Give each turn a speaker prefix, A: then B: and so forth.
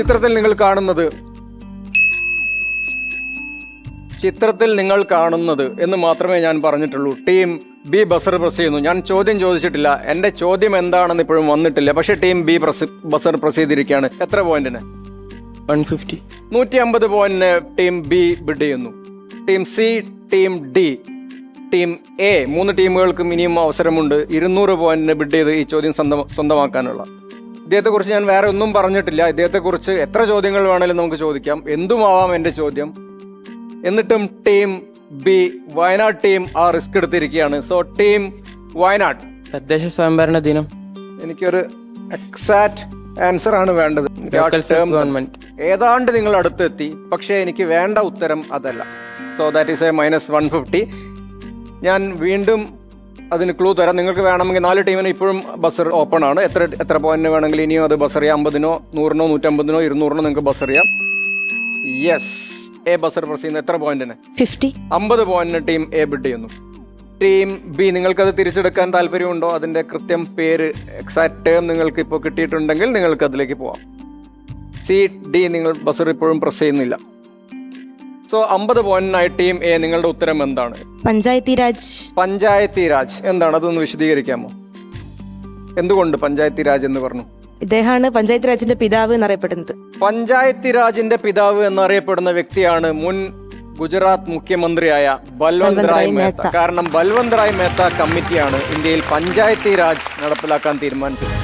A: ചിത്രത്തിൽ നിങ്ങൾ കാണുന്നത് എന്ന് മാത്രമേ ഞാൻ പറഞ്ഞിട്ടുള്ളൂ. ടീം ബി ബസർ പ്രസ് ചെയ്യുന്നു. ഞാൻ ചോദ്യം ചോദിച്ചിട്ടില്ല. എന്റെ ചോദ്യം എന്താണെന്ന് ഇപ്പോഴും വന്നിട്ടില്ല. പക്ഷെ ടീം ബി ബസർ പ്രസ് ചെയ്തിരിക്കുകയാണ്. എത്ര പോയിന്റിന്?
B: 150.
A: 150 പോയിന്റിന് ടീം ബി ബിഡ് ചെയ്യുന്നു. Team C, team D, team A, 3 ടീമുകൾക്ക് മിനിമം അവസരമുണ്ട് 200 പോയിന്റിന് ബിഡ് ചെയ്ത് ഈ ചോദ്യം സ്വന്തമാക്കാനുള്ള. ഇദ്ദേഹത്തെക്കുറിച്ച് ഞാൻ വേറെ ഒന്നും പറഞ്ഞിട്ടില്ല. ഇദ്ദേഹത്തെക്കുറിച്ച് എത്ര ചോദ്യങ്ങൾ വേണേലും നമുക്ക് ചോദിക്കാം. എന്തുമാവാം എന്റെ ചോദ്യം. എന്നിട്ടും ടീം ബി, വയനാട് ടീം ആ റിസ്ക് എടുത്തിരിക്കുകയാണ്. So team Wayanad.
B: തദ്ദേശ സ്വയംഭരണ ദിനം.
A: എനിക്കൊരു എക്സാക്ട് ആൻസർ ആണ് വേണ്ടത്.
B: ഗവൺമെന്റ്.
A: ഏതാണ്ട് നിങ്ങൾ അടുത്തെത്തി, പക്ഷേ എനിക്ക് വേണ്ട ഉത്തരം അതല്ല. So that is A -150. ഞാൻ വീണ്ടും അതിന് ക്ലൂ തരാം. നിങ്ങൾക്ക് വേണമെങ്കിൽ 4 ടീമിന് ഇപ്പോഴും ബസർ ഓപ്പൺ ആണ്. എത്ര പോയിന്റിന് വേണമെങ്കിൽ ഇനിയും അത് ബസർ ചെയ്യാം. 50-നോ 100-നോ 150-നോ 200-നോ നിങ്ങൾക്ക് ബസർ ചെയ്യാം. യെസ്, എ ബസർ പ്രസ് ചെയ്യുന്നു. എത്ര പോയിന്റിന്? 50 പോയിന്റിന് ടീം എ ബിഡ് ചെയ്യുന്നു. ടീം ബി, നിങ്ങൾക്കത് തിരിച്ചെടുക്കാൻ താല്പര്യമുണ്ടോ? അതിന്റെ കൃത്യം പേര്, എക്സാക്ട് ടേം നിങ്ങൾക്ക് ഇപ്പോൾ കിട്ടിയിട്ടുണ്ടെങ്കിൽ നിങ്ങൾക്ക് അതിലേക്ക് പോവാം. സി, ഡി നിങ്ങൾ ബസർ ഇപ്പോഴും പ്രസ് ചെയ്യുന്നില്ല. സോ 50 പോയിന്റിനായി ടീം എ, നിങ്ങളുടെ ഉത്തരം എന്താണ്?
C: പഞ്ചായത്തി രാജ്. എന്താണ് അതൊന്ന് വിശദീകരിക്കാമോ? എന്തുകൊണ്ട് പഞ്ചായത്തി രാജ് എന്ന് പറഞ്ഞു? ഇദ്ദേഹമാണ് പഞ്ചായത്ത് രാജിന്റെ പിതാവ് എന്നറിയപ്പെടുന്നത്.
A: പഞ്ചായത്തി രാജിന്റെ പിതാവ് എന്നറിയപ്പെടുന്ന വ്യക്തിയാണ് മുൻ ഗുജറാത്ത് മുഖ്യമന്ത്രിയായ ബൽവന്ത് റായ് മേത്ത. കാരണം ബൽവന്ത് റായ് മേത്ത കമ്മിറ്റിയാണ് ഇന്ത്യയിൽ പഞ്ചായത്തി രാജ് നടപ്പിലാക്കാൻ തീരുമാനിച്ചത്.